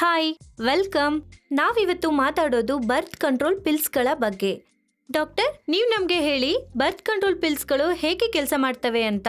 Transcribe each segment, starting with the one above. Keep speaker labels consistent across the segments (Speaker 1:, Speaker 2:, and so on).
Speaker 1: Hi, welcome. ನಾವಿವತ್ತು ಮಾತಾಡೋದು birth control ಪಿಲ್ಸ್ಗಳ ಬಗ್ಗೆ. ಡಾಕ್ಟರ್, ನೀವು ನಮಗೆ ಹೇಳಿ, ಬರ್ತ್ ಕಂಟ್ರೋಲ್ ಪಿಲ್ಸ್ಗಳು ಹೇಗೆ ಕೆಲಸ ಮಾಡ್ತವೆ ಅಂತ.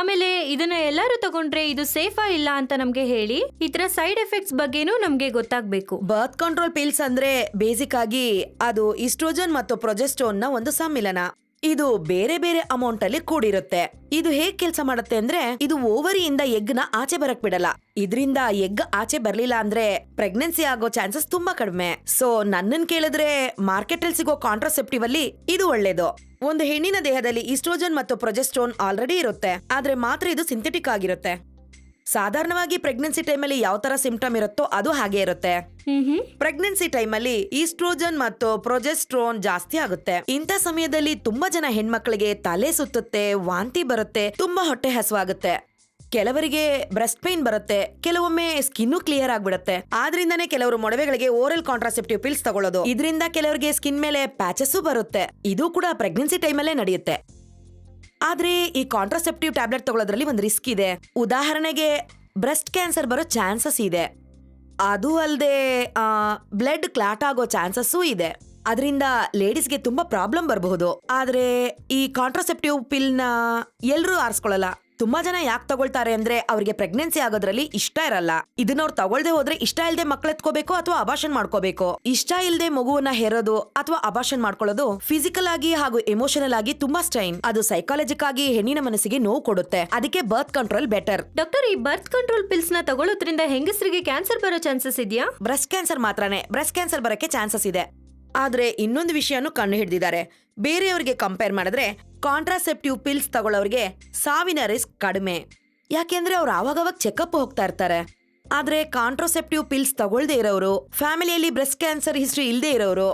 Speaker 1: ಆಮೇಲೆ ಇದನ್ನ ಎಲ್ಲರೂ ತಗೊಂಡ್ರೆ ಇದು ಸೇಫಾ ಇಲ್ಲ ಅಂತ ನಮಗೆ ಹೇಳಿ. ಇದರ ಸೈಡ್ ಎಫೆಕ್ಟ್ಸ್ ಬಗ್ಗೆನೂ ನಮಗೆ ಗೊತ್ತಾಗಬೇಕು.
Speaker 2: ಬರ್ತ್ ಕಂಟ್ರೋಲ್ ಪಿಲ್ಸ್ ಅಂದ್ರೆ ಬೇಸಿಕ್ ಆಗಿ ಅದು ಈಸ್ಟ್ರೋಜನ್ ಮತ್ತು ಪ್ರೊಜೆಸ್ಟ್ರೋನ್ ನ ಒಂದು ಸಮ್ಮಿಲನ. ಇದು ಬೇರೆ ಬೇರೆ ಅಮೌಂಟ್ ಅಲ್ಲಿ ಕೂಡಿರುತ್ತೆ. ಇದು ಹೇಗ್ ಕೆಲಸ ಮಾಡುತ್ತೆ ಅಂದ್ರೆ, ಇದು ಓವರಿಯಿಂದ ಎಗ್ ನ ಆಚೆ ಬರಕ್ ಬಿಡಲ್ಲ. ಇದರಿಂದ ಎಗ್ ಆಚೆ ಬರ್ಲಿಲ್ಲ ಅಂದ್ರೆ ಪ್ರೆಗ್ನೆನ್ಸಿ ಆಗೋ ಚಾನ್ಸಸ್ ತುಂಬಾ ಕಡಿಮೆ. ಸೊ ನನ್ನನ್ ಕೇಳಿದ್ರೆ ಮಾರ್ಕೆಟ್ ಅಲ್ಲಿ ಸಿಗೋ ಕಾಂಟ್ರಾಸೆಪ್ಟಿವ್ ಅಲ್ಲಿ ಇದು ಒಳ್ಳೇದು. ಒಂದು ಹೆಣ್ಣಿನ ದೇಹದಲ್ಲಿ ಈಸ್ಟ್ರೋಜನ್ ಮತ್ತು ಪ್ರೊಜೆಸ್ಟ್ರೋನ್ ಆಲ್ರೆಡಿ ಇರುತ್ತೆ, ಆದ್ರೆ ಮಾತ್ರ ಇದು ಸಿಂಥೆಟಿಕ್ ಆಗಿರುತ್ತೆ. ಸಾಧಾರಣವಾಗಿ ಪ್ರೆಗ್ನೆನ್ಸಿ ಟೈಮಲ್ಲಿ ಯಾವ ತರ ಸಿಂಪ್ಟಮ್ ಇರುತ್ತೋ ಅದು ಹಾಗೆ ಇರುತ್ತೆ. ಪ್ರೆಗ್ನೆನ್ಸಿ ಟೈಮಲ್ಲಿ ಈಸ್ಟ್ರೋಜನ್ ಮತ್ತು ಪ್ರೊಜೆಸ್ಟ್ರೋನ್ ಜಾಸ್ತಿ ಆಗುತ್ತೆ. ಇಂಥ ಸಮಯದಲ್ಲಿ ತುಂಬಾ ಜನ ಹೆಣ್ಮಕ್ಳಿಗೆ ತಲೆ ಸುತ್ತುತ್ತೆ, ವಾಂತಿ ಬರುತ್ತೆ, ತುಂಬಾ ಹೊಟ್ಟೆ ಹಸುವಾಗುತ್ತೆ. ಕೆಲವರಿಗೆ ಬ್ರೆಸ್ಟ್ ಪೇನ್ ಬರುತ್ತೆ, ಕೆಲವೊಮ್ಮೆ ಸ್ಕಿನ್ ಕ್ಲಿಯರ್ ಆಗ್ಬಿಡುತ್ತೆ. ಆದ್ರಿಂದಾನೇ ಕೆಲವರು ಮೊಡವೆಗಳಿಗೆ ಓರಲ್ ಕಾಂಟ್ರಾಸೆಪ್ಟಿವ್ ಪಿಲ್ಸ್ ತಗೊಳ್ಳೋದು. ಇದರಿಂದ ಕೆಲವರಿಗೆ ಸ್ಕಿನ್ ಮೇಲೆ ಪ್ಯಾಚಸ್ ಬರುತ್ತೆ. ಇದು ಕೂಡ ಪ್ರೆಗ್ನೆನ್ಸಿ ಟೈಮಲ್ಲೇ ನಡೆಯುತ್ತೆ. ಆದ್ರೆ ಈ ಕಾಂಟ್ರಾಸೆಪ್ಟಿವ್ ಟ್ಯಾಬ್ಲೆಟ್ ತಗೊಳ್ಳೋದ್ರಲ್ಲಿ ಒಂದು ರಿಸ್ಕ್ ಇದೆ. ಉದಾಹರಣೆಗೆ ಬ್ರೆಸ್ಟ್ ಕ್ಯಾನ್ಸರ್ ಬರೋ ಚಾನ್ಸಸ್ ಇದೆ. ಅದು ಅಲ್ಲದೆ ಬ್ಲಡ್ ಕ್ಲಾಟ್ ಆಗೋ ಚಾನ್ಸಸ್ಸೂ ಇದೆ. ಅದರಿಂದ ಲೇಡೀಸ್ಗೆ ತುಂಬಾ ಪ್ರಾಬ್ಲಮ್ ಬರಬಹುದು. ಆದ್ರೆ ಈ ಕಾಂಟ್ರಾಸೆಪ್ಟಿವ್ ಪಿಲ್ ನ ಎಲ್ರೂ ಆರಿಸ್ಕೊಳ್ಳಲ್ಲ. ತುಂಬಾ ಜನ ಯಾಕೆ ತಗೊಳ್ತಾರೆ ಅಂದ್ರೆ ಅವ್ರಿಗೆ ಪ್ರೆಗ್ನೆನ್ಸಿ ಆಗೋದ್ರಲ್ಲಿ ಇಷ್ಟ ಇರಲ್ಲ. ಇದನ್ನ ಅವ್ರು ತಗೊಳ್ದೆ ಹೋದ್ರೆ ಇಷ್ಟ ಇಲ್ದೆ ಮಕ್ಳೆತ್ಕೋಬೇಕು ಅಥವಾ ಅಬಾರ್ಷನ್ ಮಾಡ್ಕೋಬೇಕು. ಇಷ್ಟ ಇಲ್ದೆ ಮಗುವನ್ನ ಹೆರೋದು ಅಥವಾ ಅಬಾರ್ಷನ್ ಮಾಡ್ಕೊಳ್ಳೋದು ಫಿಸಿಕಲ್ ಆಗಿ ಹಾಗೂ ಎಮೋಷನಲ್ ಆಗಿ ತುಂಬಾ ಸ್ಟ್ರೈನ್. ಅದು ಸೈಕಾಲಜಿಕ್ ಆಗಿ ಹೆಣ್ಣಿನ ಮನಸ್ಸಿಗೆ ನೋವು ಕೊಡುತ್ತೆ. ಅದಕ್ಕೆ ಬರ್ತ್ ಕಂಟ್ರೋಲ್ ಬೆಟರ್.
Speaker 1: ಡಾಕ್ಟರ್, ಈ ಬರ್ತ್ ಕಂಟ್ರೋಲ್ ಪಿಲ್ಸ್ ನ ತಗೊಳ್ಳೋದ್ರಿಂದ ಹೆಂಗಸರಿಗೆ ಕ್ಯಾನ್ಸರ್ ಬರೋ ಚಾನ್ಸಸ್ ಇದೆಯಾ?
Speaker 2: ಬ್ರೆಸ್ಟ್ ಕ್ಯಾನ್ಸರ್ ಮಾತ್ರನೇ ಬ್ರೆಸ್ಟ್ ಕ್ಯಾನ್ಸರ್ ಬರಕ್ಕೆ ಚಾನ್ಸಸ್ ಇದೆ. ಆದ್ರೆ ಇನ್ನೊಂದು ವಿಷಯನೂ ಕಂಡು ಹಿಡಿದಿದ್ದಾರೆ. ಬೇರೆಯವರಿಗೆ ಕಂಪೇರ್ ಮಾಡಿದ್ರೆ ಕಾಂಟ್ರಾಸೆಪ್ಟಿವ್ ಪಿಲ್ಸ್ ತಗೊಳ್ಳೋರಿಗೆ ಸಾವಿನ ರಿಸ್ಕ್ ಕಡಿಮೆ. ಯಾಕೆಂದ್ರೆ ಅವ್ರು ಆವಾಗವಾಗ ಚೆಕಪ್ ಹೋಗ್ತಾ ಇರ್ತಾರೆ. ಆದ್ರೆ ಕಾಂಟ್ರಾಸೆಪ್ಟಿವ್ ಪಿಲ್ಸ್ ತಗೊಳ್ದೇ ಇರೋರು, ಫ್ಯಾಮಿಲಿಯಲ್ಲಿ ಬ್ರೆಸ್ಟ್ ಕ್ಯಾನ್ಸರ್ ಹಿಸ್ಟ್ರಿ ಇಲ್ದೇ ಇರೋರು,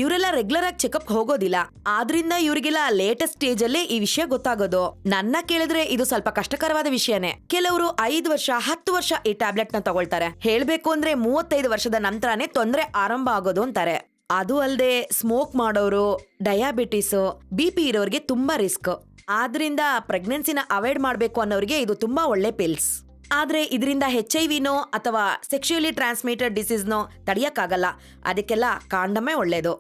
Speaker 2: ಇವರೆಲ್ಲ ರೆಗ್ಯುಲರ್ ಆಗಿ ಚೆಕಪ್ ಹೋಗೋದಿಲ್ಲ. ಆದ್ರಿಂದ ಇವರಿಗೆಲ್ಲ ಲೇಟೆಸ್ಟ್ ಸ್ಟೇಜ್ ಅಲ್ಲೇ ಈ ವಿಷಯ ಗೊತ್ತಾಗೋದು. ನನ್ನ ಕೇಳಿದ್ರೆ ಇದು ಸ್ವಲ್ಪ ಕಷ್ಟಕರವಾದ ವಿಷಯನೇ. ಕೆಲವರು 5 ವರ್ಷ 10 ವರ್ಷ ಈ ಟ್ಯಾಬ್ಲೆಟ್ ನ ತಗೊಳ್ತಾರೆ. ಹೇಳ್ಬೇಕು ಅಂದ್ರೆ 35 ವರ್ಷದ ನಂತರನೇ ತೊಂದರೆ ಆರಂಭ ಆಗೋದು ಅಂತಾರೆ. ಅದು ಅಲ್ಲದೆ ಸ್ಮೋಕ್ ಮಾಡೋರು, ಡಯಾಬಿಟಿಸ್, BP ಇರೋರಿಗೆ ತುಂಬಾ ರಿಸ್ಕ್. ಆದ್ರಿಂದ ಪ್ರೆಗ್ನೆನ್ಸಿನ ಅವಾಯ್ಡ್ ಮಾಡ್ಬೇಕು ಅನ್ನೋರಿಗೆ ಇದು ತುಂಬಾ ಒಳ್ಳೆ ಪಿಲ್ಸ್. ಆದ್ರೆ ಇದರಿಂದ HIV ಅಥವಾ ಸೆಕ್ಸುಯಲಿ ಟ್ರಾನ್ಸ್ಮಿಟೆಡ್ ಡಿಸೀಸ್ ನೋ ತಡೆಯಕ್ಕಾಗಲ್ಲ. ಅದಕ್ಕೆಲ್ಲ ಕಾಂಡಮೇ ಒಳ್ಳೇದು.